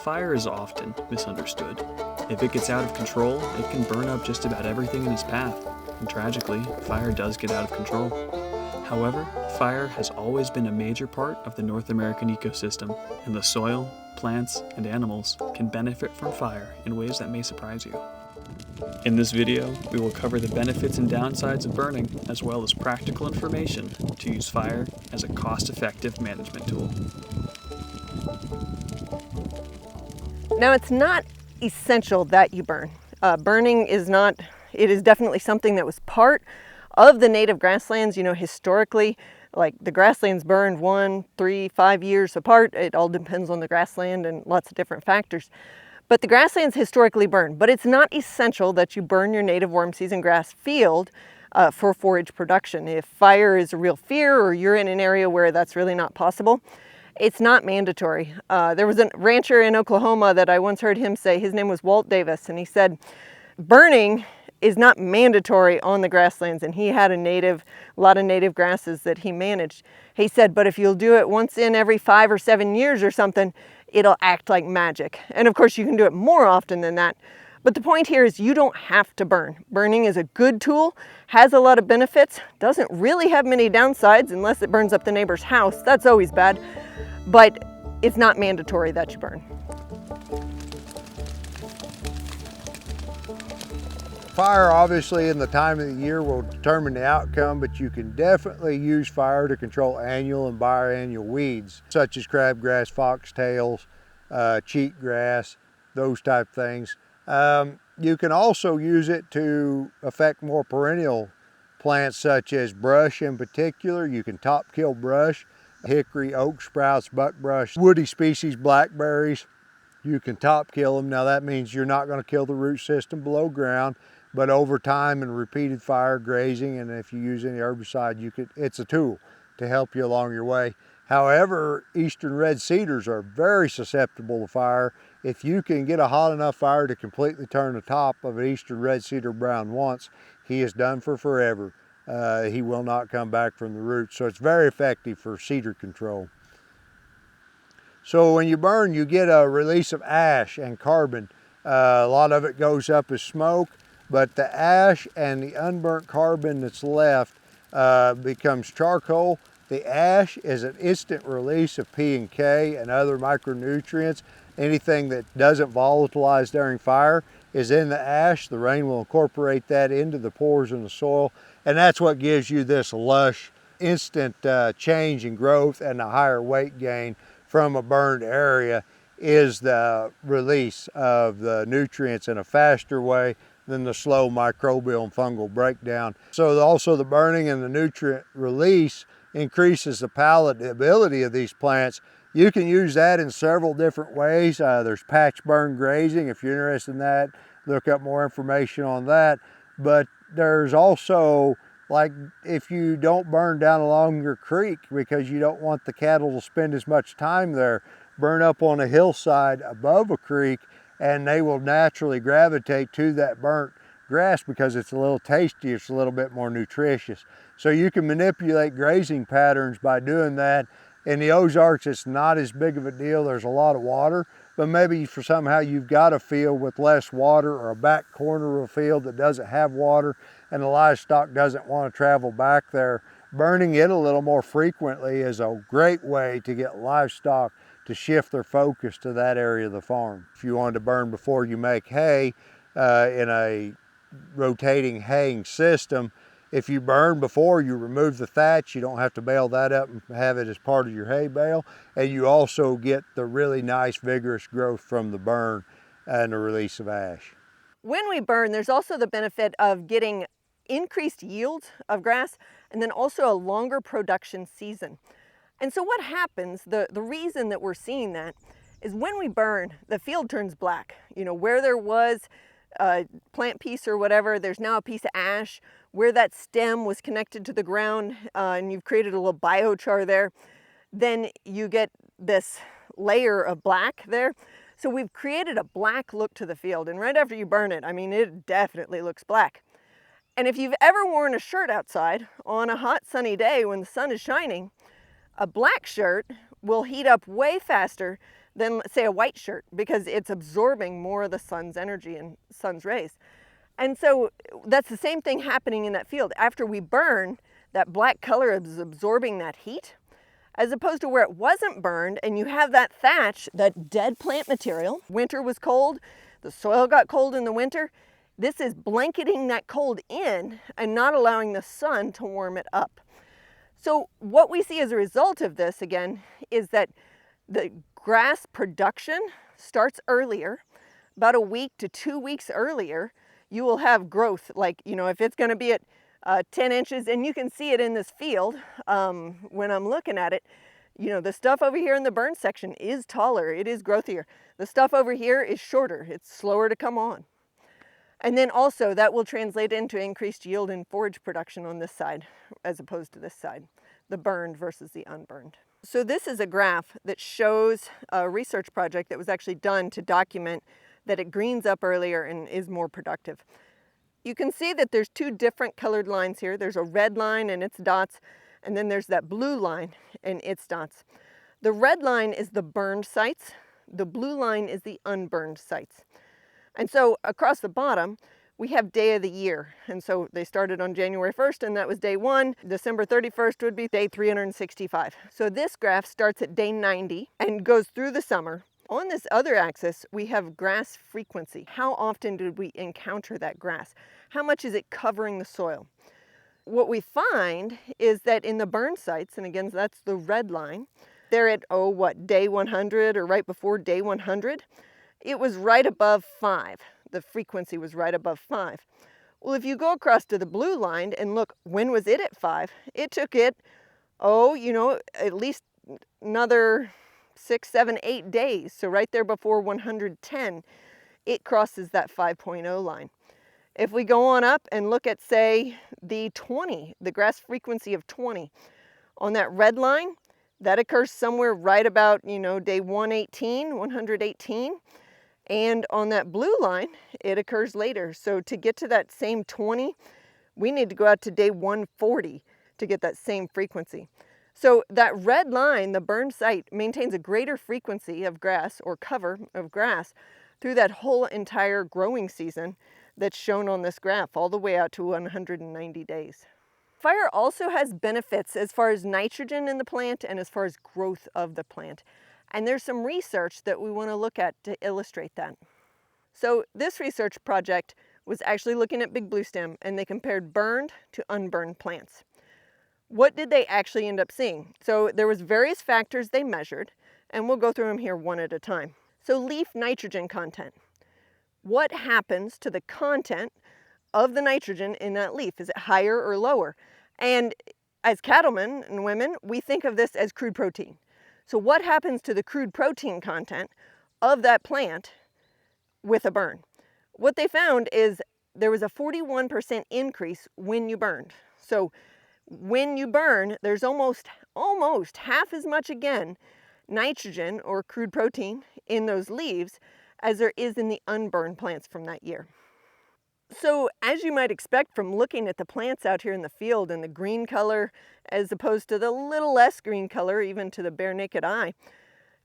Fire is often misunderstood. If it gets out of control, it can burn up just about everything in its path, and tragically, fire does get out of control. However, fire has always been a major part of the North American ecosystem, and the soil, plants, and animals can benefit from fire in ways that may surprise you. In this video, we will cover the benefits and downsides of burning, as well as practical information to use fire as a cost-effective management tool. Now, it's not essential that you burn. Burning is not, it is definitely something that was part of the native grasslands. You know, historically, like the grasslands burned 1, 3, 5 years apart. It all depends on the grassland and lots of different factors. But the grasslands historically burn, but it's not essential that you burn your native warm season grass field for forage production. If fire is a real fear or you're in an area where that's really not possible, it's not mandatory. There was a rancher in Oklahoma that I once heard him say, his name was Walt Davis, and he said, burning is not mandatory on the grasslands, and he had a lot of native grasses that he managed. He said, but if you'll do it once in every 5 or 7 years or something, it'll act like magic. And of course you can do it more often than that. But the point here is you don't have to burn. Burning is a good tool, has a lot of benefits, doesn't really have many downsides unless it burns up the neighbor's house. That's always bad. But it's not mandatory that you burn. Fire, obviously, in the time of the year will determine the outcome, but you can definitely use fire to control annual and biennial weeds, such as crabgrass, foxtails, cheatgrass, those type things. You can also use it to affect more perennial plants, such as brush in particular. You can top kill brush, hickory, oak sprouts, buckbrush, woody species, blackberries. You can top kill them. Now that means you're not going to kill the root system below ground, but over time and repeated fire, grazing, and if you use any herbicide, it's a tool to help you along your way. However, eastern red cedars are very susceptible to fire. If you can get a hot enough fire to completely turn the top of an eastern red cedar brown once, he is done for forever. He will not come back from the roots, so it's very effective for cedar control. So when you burn, you get a release of ash and carbon. A lot of it goes up as smoke, but the ash and the unburnt carbon that's left becomes charcoal. The ash is an instant release of P and K and other micronutrients. Anything that doesn't volatilize during fire is in the ash. The rain will incorporate that into the pores in the soil, and that's what gives you this lush, instant change in growth, and a higher weight gain from a burned area is the release of the nutrients in a faster way than the slow microbial and fungal breakdown. So also the burning and the nutrient release increases the palatability of these plants. You can use that in several different ways. There's patch burn grazing. If you're interested in that, look up more information on that. But there's also, like, if you don't burn down along your creek because you don't want the cattle to spend as much time there, burn up on a hillside above a creek, and they will naturally gravitate to that burnt grass because it's a little tastier, it's a little bit more nutritious. So you can manipulate grazing patterns by doing that. In the Ozarks, it's not as big of a deal. There's a lot of water, but maybe for somehow you've got a field with less water or a back corner of a field that doesn't have water and the livestock doesn't want to travel back there. Burning it a little more frequently is a great way to get livestock to shift their focus to that area of the farm. If you wanted to burn before you make hay in a rotating haying system, if you burn before you remove the thatch, you don't have to bale that up and have it as part of your hay bale, and you also get the really nice vigorous growth from the burn and the release of ash. When we burn, there's also the benefit of getting increased yield of grass and then also a longer production season. And so what happens, the reason that we're seeing that is when we burn, the field turns black. You know, where there was a plant piece or whatever, there's now a piece of ash. Where that stem was connected to the ground and you've created a little biochar there, then you get this layer of black there. So we've created a black look to the field, and right after you burn it, I mean, it definitely looks black. And if you've ever worn a shirt outside on a hot sunny day when the sun is shining, a black shirt will heat up way faster than, let's say, a white shirt, because it's absorbing more of the sun's energy and sun's rays. And so that's the same thing happening in that field. After we burn, that black color is absorbing that heat, as opposed to where it wasn't burned and you have that thatch, that dead plant material. Winter was cold, the soil got cold in the winter. This is blanketing that cold in and not allowing the sun to warm it up. So what we see as a result of this, again, is that the grass production starts earlier. About a week to 2 weeks earlier, you will have growth. Like, you know, if it's going to be at 10 inches, and you can see it in this field when I'm looking at it, you know, the stuff over here in the burn section is taller, it is growthier. The stuff over here is shorter, it's slower to come on. And then also that will translate into increased yield and forage production on this side as opposed to this side, the burned versus the unburned. So this is a graph that shows a research project that was actually done to document that it greens up earlier and is more productive. You can see that there's two different colored lines here. There's a red line and its dots, and then there's that blue line and its dots. The red line is the burned sites. The blue line is the unburned sites. And so across the bottom, we have day of the year. And so they started on January 1st, and that was day 1. December 31st would be day 365. So this graph starts at day 90 and goes through the summer. On this other axis, we have grass frequency. How often did we encounter that grass? How much is it covering the soil? What we find is that in the burn sites, and again, that's the red line, they're at, day 100 or right before day 100. It was right above 5. The frequency was right above 5. Well, if you go across to the blue line and look, when was it at 5? It took it, at least another 6, 7, 8 days. So right there before 110, it crosses that 5.0 line. If we go on up and look at, say, the 20, the grass frequency of 20, on that red line, that occurs somewhere right about, day 118. And on that blue line, it occurs later. So to get to that same 20, we need to go out to day 140 to get that same frequency. So that red line, the burned site, maintains a greater frequency of grass or cover of grass through that whole entire growing season that's shown on this graph, all the way out to 190 days. Fire also has benefits as far as nitrogen in the plant and as far as growth of the plant. And there's some research that we want to look at to illustrate that. So this research project was actually looking at big bluestem, and they compared burned to unburned plants. What did they actually end up seeing? So there was various factors they measured, and we'll go through them here one at a time. So leaf nitrogen content. What happens to the content of the nitrogen in that leaf? Is it higher or lower? And as cattlemen and women, we think of this as crude protein. So what happens to the crude protein content of that plant with a burn? What they found is there was a 41% increase when you burned. So when you burn, there's almost half as much, again, nitrogen or crude protein in those leaves as there is in the unburned plants from that year. So as you might expect from looking at the plants out here in the field and the green color as opposed to the little less green color even to the bare naked eye,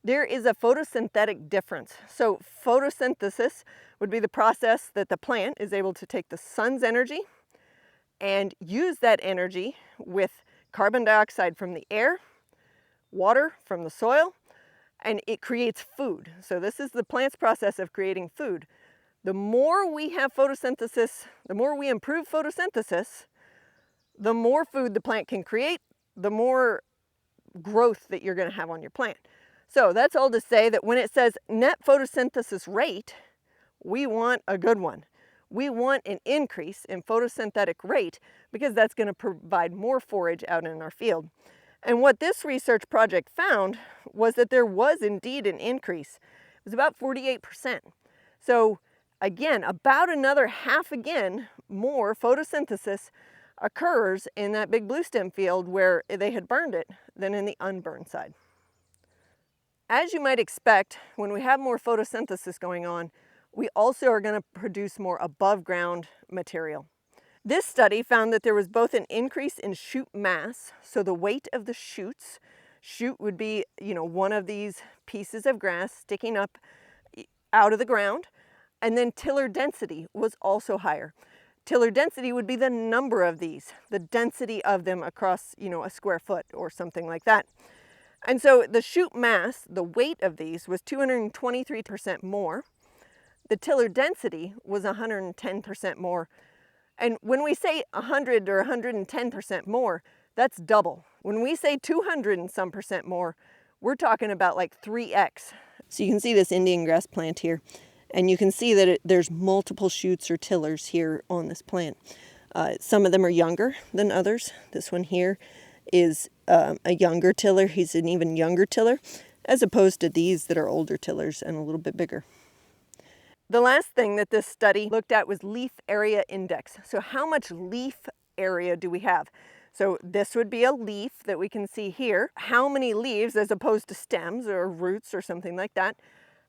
there is a photosynthetic difference. So photosynthesis would be the process that the plant is able to take the sun's energy and use that energy with carbon dioxide from the air, water from the soil, and it creates food. So this is the plant's process of creating food. The more we have photosynthesis, the more we improve photosynthesis, the more food the plant can create, the more growth that you're going to have on your plant. So that's all to say that when it says net photosynthesis rate, we want a good one. We want an increase in photosynthetic rate because that's going to provide more forage out in our field. And what this research project found was that there was indeed an increase. It was about 48%. So again, about another half again more photosynthesis occurs in that big bluestem field where they had burned it than in the unburned side. As you might expect, when we have more photosynthesis going on, we also are going to produce more above ground material. This study found that there was both an increase in shoot mass, so the weight of the shoots Shoot would be, one of these pieces of grass sticking up out of the ground. And then tiller density was also higher. Tiller density would be the number of these, the density of them across, a square foot or something like that. And so the shoot mass, the weight of these, was 223% more. The tiller density was 110% more. And when we say 100 or 110% more, that's double. When we say 200 and some percent more, we're talking about like 3x. So you can see this Indian grass plant here, and you can see that there's multiple shoots or tillers here on this plant. Some of them are younger than others. This one here is a younger tiller. He's an even younger tiller, as opposed to these that are older tillers and a little bit bigger. The last thing that this study looked at was leaf area index. So how much leaf area do we have? So this would be a leaf that we can see here. How many leaves as opposed to stems or roots or something like that?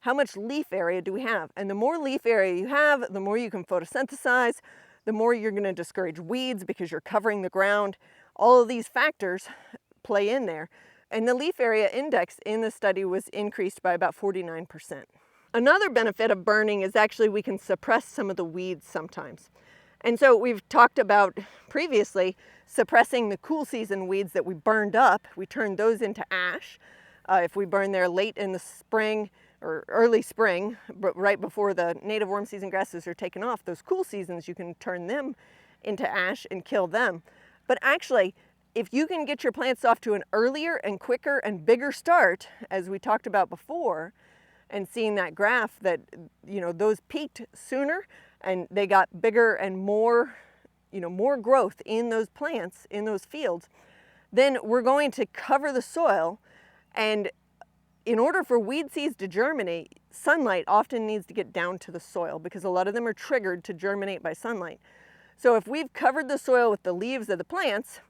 How much leaf area do we have? And the more leaf area you have, the more you can photosynthesize, the more you're going to discourage weeds because you're covering the ground. All of these factors play in there. And the leaf area index in the study was increased by about 49%. Another benefit of burning is actually we can suppress some of the weeds sometimes. And so we've talked about previously suppressing the cool season weeds that we burned up. We turned those into ash. If we burn there late in the spring or early spring, but right before the native warm season grasses are taken off, those cool seasons, you can turn them into ash and kill them. But actually, if you can get your plants off to an earlier and quicker and bigger start, as we talked about before, and seeing that graph that, those peaked sooner and they got bigger and more, more growth in those plants, in those fields, then we're going to cover the soil. And in order for weed seeds to germinate, sunlight often needs to get down to the soil because a lot of them are triggered to germinate by sunlight. So if we've covered the soil with the leaves of the plants,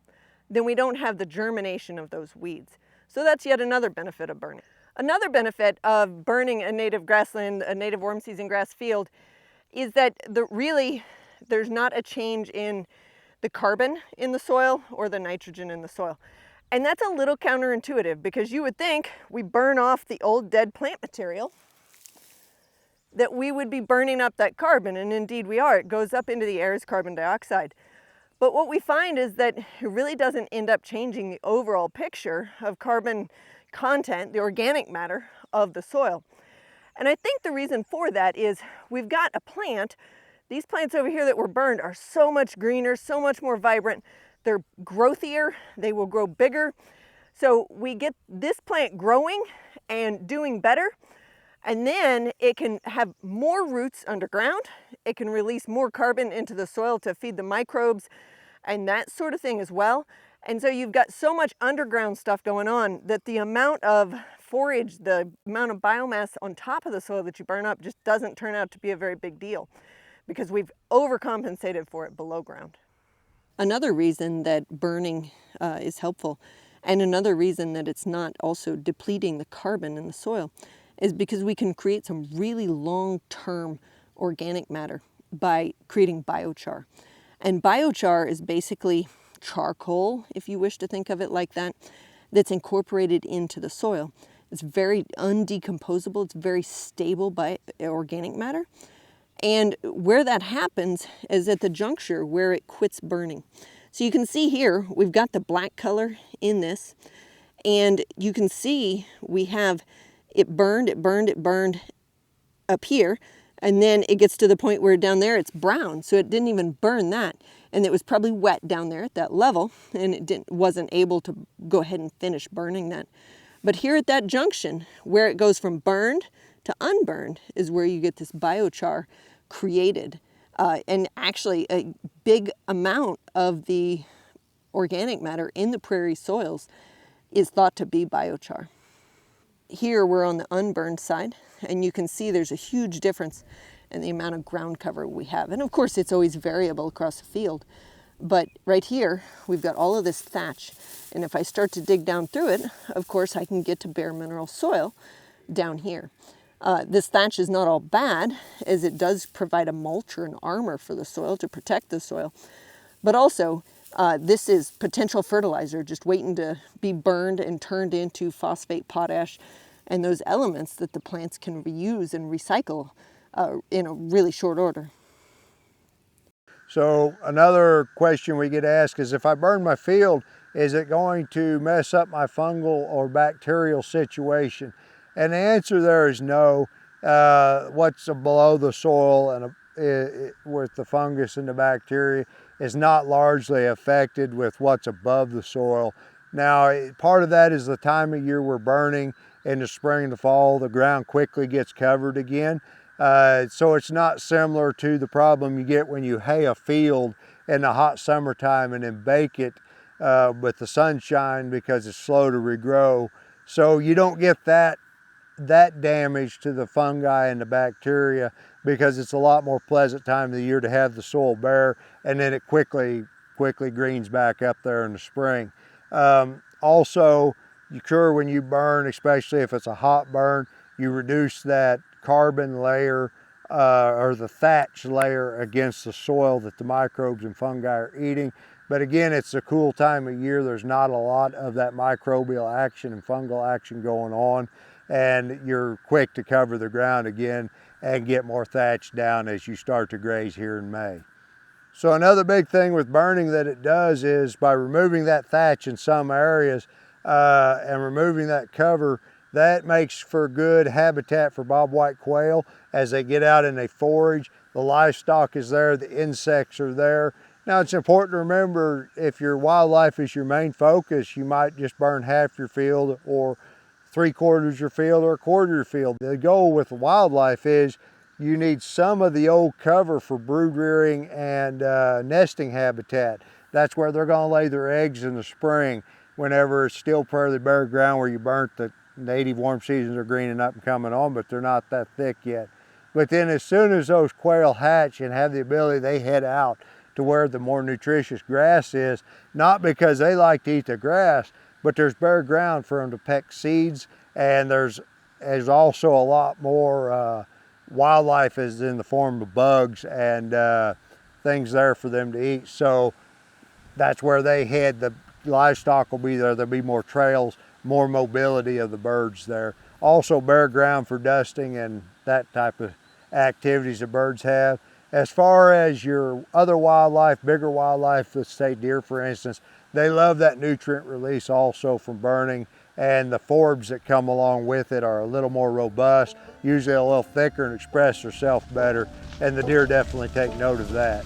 then we don't have the germination of those weeds. So that's yet another benefit of burning. Another benefit of burning a native grassland, a native warm season grass field, is that there's not a change in the carbon in the soil or the nitrogen in the soil. And that's a little counterintuitive because you would think we burn off the old dead plant material, that we would be burning up that carbon, and indeed we are. It goes up into the air as carbon dioxide. But what we find is that it really doesn't end up changing the overall picture of carbon content, the organic matter of the soil. And I think the reason for that is we've got a plant. These plants over here that were burned are so much greener, so much more vibrant. They're growthier, they will grow bigger. So we get this plant growing and doing better, and then it can have more roots underground. It can release more carbon into the soil to feed the microbes and that sort of thing as well. And so you've got so much underground stuff going on that the amount of forage, the amount of biomass on top of the soil that you burn up just doesn't turn out to be a very big deal because we've overcompensated for it below ground. Another reason that burning is helpful, and another reason that it's not also depleting the carbon in the soil, is because we can create some really long-term organic matter by creating biochar. And biochar is basically charcoal, if you wish to think of it like that, that's incorporated into the soil. It's very undecomposable, it's very stable by organic matter. And where that happens is at the juncture where it quits burning. So you can see here, we've got the black color in this, and you can see we have it burned up here, and then it gets to the point where down there it's brown, so it didn't even burn that. And it was probably wet down there at that level, and it wasn't able to go ahead and finish burning that. But here at that junction, where it goes from burned to unburned, is where you get this biochar created. And actually a big amount of the organic matter in the prairie soils is thought to be biochar. Here we're on the unburned side, and you can see there's a huge difference in the amount of ground cover we have. And of course it's always variable across the field, but right here we've got all of this thatch, and if I start to dig down through it, of course I can get to bare mineral soil down here. This thatch is not all bad, as it does provide a mulch or an armor for the soil to protect the soil, but also This is potential fertilizer just waiting to be burned and turned into phosphate, potash, and those elements that the plants can reuse and recycle in a really short order. So another question we get asked is, if I burn my field, is it going to mess up my fungal or bacterial situation? And the answer there is no. What's below the soil and with the fungus and the bacteria is not largely affected with what's above the soil. Now, part of that is the time of year we're burning. In the spring and the fall, the ground quickly gets covered again. So it's not similar to the problem you get when you hay a field in the hot summertime and then bake it with the sunshine, because it's slow to regrow. So you don't get that damage to the fungi and the bacteria, because it's a lot more pleasant time of the year to have the soil bare, and then it quickly greens back up there in the spring. Also, when you burn, especially if it's a hot burn, you reduce that carbon layer or the thatch layer against the soil that the microbes and fungi are eating. But again, it's a cool time of year. There's not a lot of that microbial action and fungal action going on, and you're quick to cover the ground again and get more thatch down as you start to graze here in May. So another big thing with burning that it does is, by removing that thatch in some areas and removing that cover, that makes for good habitat for bobwhite quail as they get out and they forage. The livestock is there, the insects are there. Now, it's important to remember, if your wildlife is your main focus, you might just burn half your field or 3/4 your field or 1/4 your field. The goal with wildlife is you need some of the old cover for brood rearing and nesting habitat. That's where they're going to lay their eggs in the spring, whenever it's still fairly bare ground where you burnt. The native warm seasons are greening up and coming on, but they're not that thick yet. But then as soon as those quail hatch and have the ability, they head out to where the more nutritious grass is, not because they like to eat the grass, but there's bare ground for them to peck seeds, and there's also a lot more wildlife is in the form of bugs and things there for them to eat. So that's where they head. The livestock will be there. There'll be more trails, more mobility of the birds there. Also bare ground for dusting and that type of activities the birds have. As far as your other wildlife, bigger wildlife, let's say deer for instance, they love that nutrient release also from burning, and the forbs that come along with it are a little more robust, usually a little thicker, and express themselves better, and the deer definitely take note of that.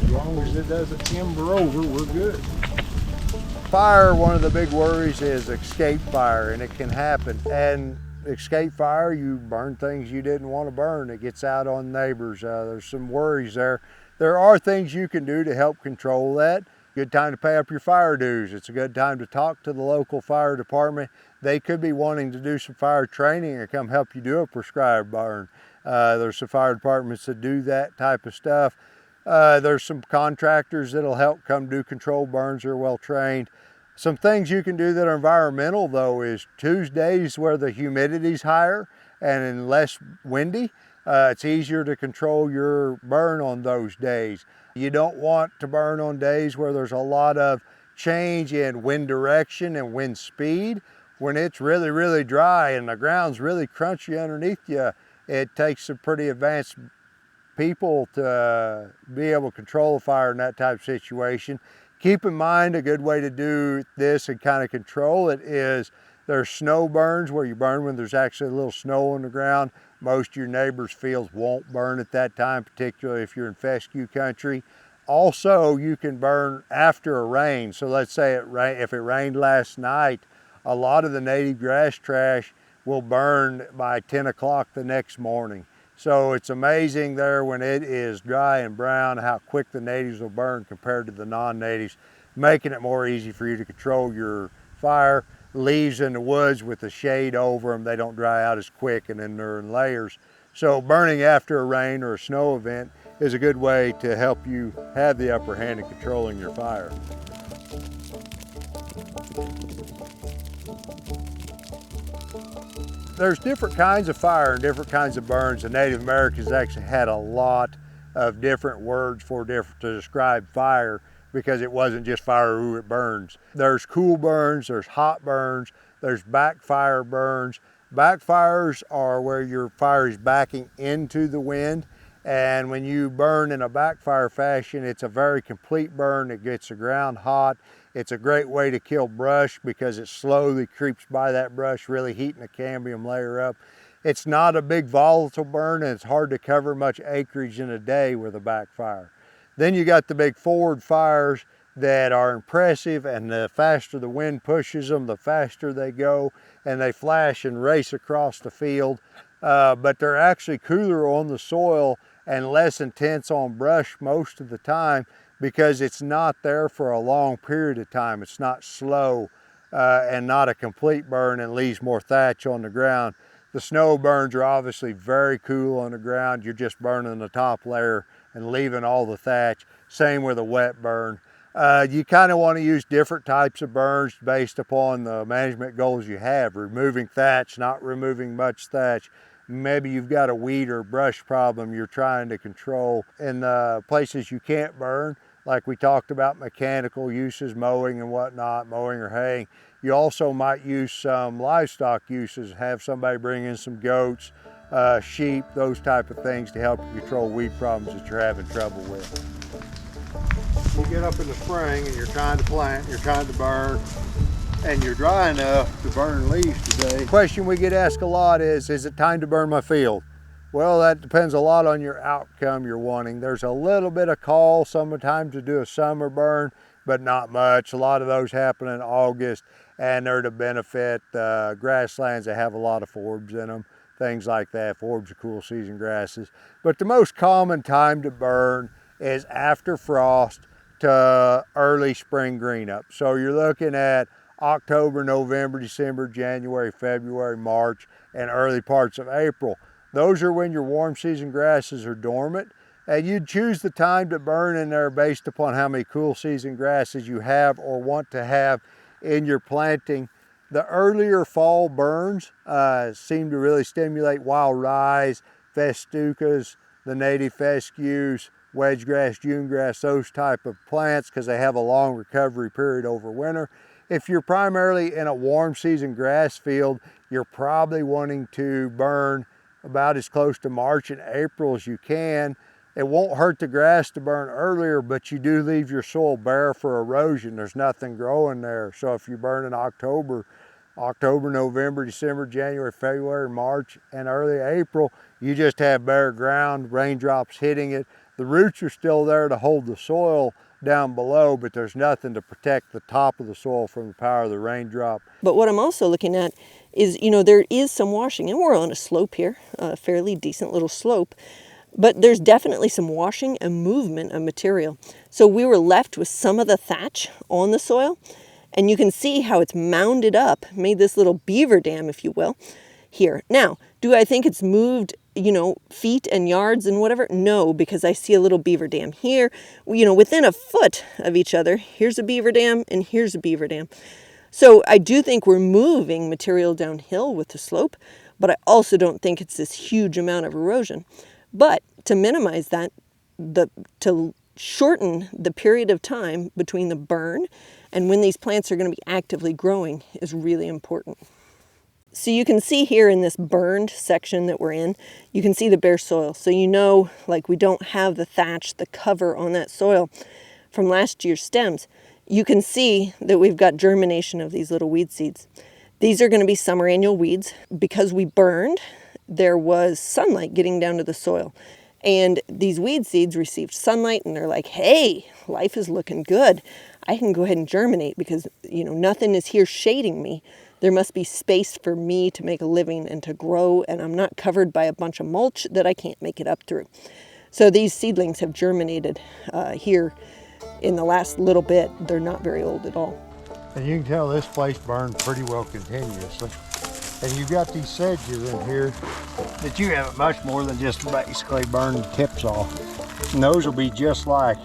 As long as it doesn't timber over, we're good. Fire, one of the big worries is escape fire, and it can happen. And escape fire, you burn things you didn't want to burn. It gets out on neighbors. There's some worries there. There are things you can do to help control that. Good time to pay up your fire dues. It's a good time to talk to the local fire department. They could be wanting to do some fire training or come help you do a prescribed burn. There's some fire departments that do that type of stuff. There's some contractors that'll help come do controlled burns. They're well trained. Some things you can do that are environmental though is Tuesdays where the humidity's higher and less windy. It's easier to control your burn on those days. You don't want to burn on days where there's a lot of change in wind direction and wind speed. When it's really, really dry and the ground's really crunchy underneath you, it takes some pretty advanced people to be able to control a fire in that type of situation. Keep in mind, a good way to do this and kind of control it is there's snow burns where you burn when there's actually a little snow on the ground. Most of your neighbors' fields won't burn at that time, particularly if you're in fescue country. Also, you can burn after a rain. So let's say if it rained last night, a lot of the native grass trash will burn by 10 o'clock the next morning. So it's amazing there when it is dry and brown how quick the natives will burn compared to the non-natives, making it more easy for you to control your fire. Leaves in the woods with the shade over them, they don't dry out as quick, and then they're in layers. So burning after a rain or a snow event is a good way to help you have the upper hand in controlling your fire. There's different kinds of fire and different kinds of burns. The Native Americans actually had a lot of different words to describe fire, because it wasn't just fire, ooh, it burns. There's cool burns, there's hot burns, there's backfire burns. Backfires are where your fire is backing into the wind, and when you burn in a backfire fashion, it's a very complete burn. It gets the ground hot. It's a great way to kill brush because it slowly creeps by that brush, really heating the cambium layer up. It's not a big volatile burn, and it's hard to cover much acreage in a day with a backfire. Then you got the big forward fires that are impressive, and the faster the wind pushes them, the faster they go, and they flash and race across the field. But they're actually cooler on the soil and less intense on brush most of the time, because it's not there for a long period of time. It's not slow and not a complete burn and leaves more thatch on the ground. The snow burns are obviously very cool on the ground. You're just burning the top layer and leaving all the thatch. Same with a wet burn. You kind of want to use different types of burns based upon the management goals you have. Removing thatch, not removing much thatch. Maybe you've got a weed or brush problem you're trying to control. In the places you can't burn, like we talked about mechanical uses, mowing and whatnot, mowing or haying, you also might use some livestock uses, have somebody bring in some goats, sheep, those type of things to help you control weed problems that you're having trouble with. You get up in the spring and you're trying to plant, you're trying to burn, and you're dry enough to burn leaves today. The question we get asked a lot is it time to burn my field? Well, that depends a lot on your outcome you're wanting. There's a little bit of call sometimes to do a summer burn, but not much. A lot of those happen in August, and they're to benefit grasslands that have a lot of forbs in them, things like that. Forbs are cool season grasses. But the most common time to burn is after frost to early spring green up. So you're looking at October, November, December, January, February, March, and early parts of April. Those are when your warm season grasses are dormant, and you'd choose the time to burn in there based upon how many cool season grasses you have or want to have in your planting. The earlier fall burns seem to really stimulate wild rye, festucas, the native fescues, wedgegrass, June grass, those type of plants, because they have a long recovery period over winter. If you're primarily in a warm season grass field, you're probably wanting to burn about as close to March and April as you can. It won't hurt the grass to burn earlier, but you do leave your soil bare for erosion. There's nothing growing there. So if you burn in October, November, December, January, February, March, and early April, you just have bare ground, raindrops hitting it. The roots are still there to hold the soil down below, but there's nothing to protect the top of the soil from the power of the raindrop. But what I'm also looking at is, there is some washing, and we're on a slope here, a fairly decent little slope, but there's definitely some washing and movement of material. So we were left with some of the thatch on the soil, and you can see how it's mounded up, made this little beaver dam, if you will, here. Now, do I think it's moved, feet and yards and whatever? No, because I see a little beaver dam here, within a foot of each other. Here's a beaver dam and here's a beaver dam. So I do think we're moving material downhill with the slope, but I also don't think it's this huge amount of erosion. But to minimize that, to shorten the period of time between the burn and when these plants are going to be actively growing is really important. So you can see here in this burned section that we're in, you can see the bare soil. So we don't have the thatch, the cover on that soil from last year's stems. You can see that we've got germination of these little weed seeds. These are going to be summer annual weeds. Because we burned, there was sunlight getting down to the soil. And these weed seeds received sunlight and they're like, hey, life is looking good. I can go ahead and germinate because, nothing is here shading me. There must be space for me to make a living and to grow, and I'm not covered by a bunch of mulch that I can't make it up through. So these seedlings have germinated here in the last little bit. They're not very old at all. And you can tell this place burned pretty well continuously. And you've got these sedges in here that you haven't much more than just basically burned the tips off. And those will be just like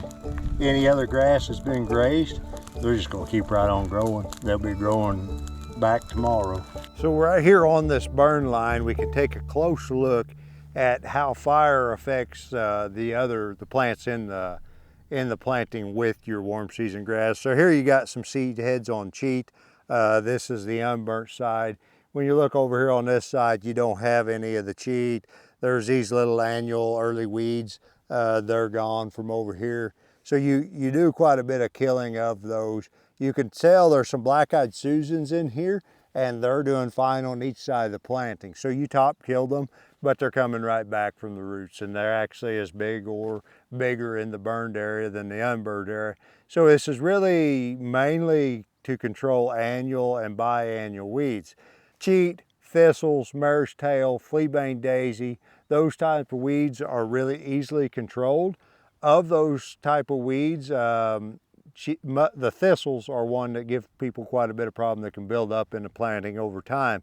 any other grass that's been grazed. they're just gonna keep right on growing. They'll be growing back tomorrow. So right here on this burn line, we can take a close look at how fire affects the plants in the planting with your warm season grass. So here you got some seed heads on cheat. This is the unburnt side. When you look over here on this side, you don't have any of the cheat. There's these little annual early weeds. They're gone from over here. So you do quite a bit of killing of those. You can tell there's some black-eyed Susans in here, and they're doing fine on each side of the planting. So you top killed them, but they're coming right back from the roots, and they're actually as big or bigger in the burned area than the unburned area. So this is really mainly to control annual and biannual weeds. Cheat, thistles, mare's tail, fleabane daisy, those type of weeds are really easily controlled. Of those type of weeds, the thistles are one that give people quite a bit of problem that can build up in the planting over time.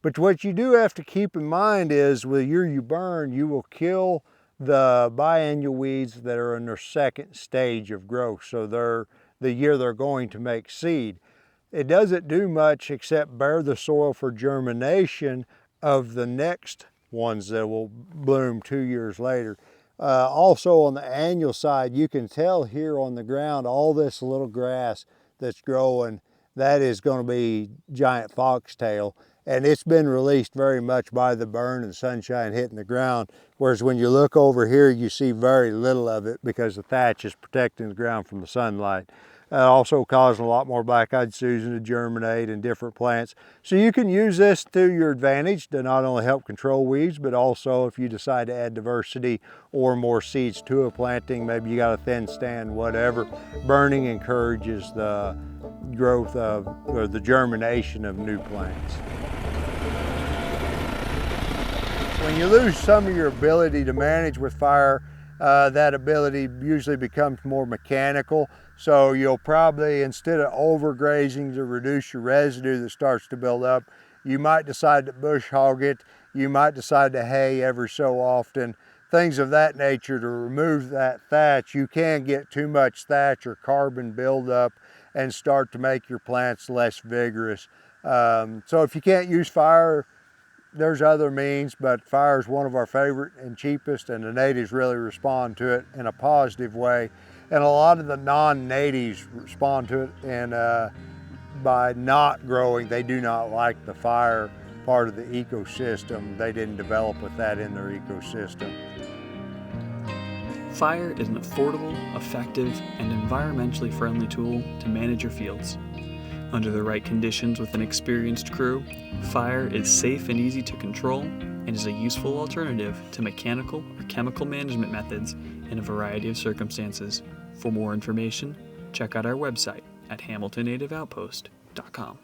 But what you do have to keep in mind is with the year you burn, you will kill the biennial weeds that are in their second stage of growth. So they're the year they're going to make seed. It doesn't do much except bare the soil for germination of the next ones that will bloom 2 years later. Also on the annual side, you can tell here on the ground, all this little grass that's growing, that is going to be giant foxtail. And it's been released very much by the burn and sunshine hitting the ground. Whereas when you look over here, you see very little of it because the thatch is protecting the ground from the sunlight. Also causing a lot more black-eyed Susan to germinate in different plants. So you can use this to your advantage to not only help control weeds, but also if you decide to add diversity or more seeds to a planting, maybe you got a thin stand, whatever, burning encourages the growth of, or the germination of new plants. When you lose some of your ability to manage with fire, that ability usually becomes more mechanical. So you'll probably, instead of overgrazing to reduce your residue that starts to build up, you might decide to bush hog it. You might decide to hay every so often, things of that nature to remove that thatch. You can get too much thatch or carbon buildup and start to make your plants less vigorous. So if you can't use fire, there's other means, but fire is one of our favorite and cheapest, and the natives really respond to it in a positive way. And a lot of the non-natives respond to it, and by not growing, they do not like the fire part of the ecosystem. They didn't develop with that in their ecosystem. Fire is an affordable, effective, and environmentally friendly tool to manage your fields. Under the right conditions with an experienced crew, fire is safe and easy to control and is a useful alternative to mechanical or chemical management methods in a variety of circumstances. For more information, check out our website at hamiltonnativeoutpost.com.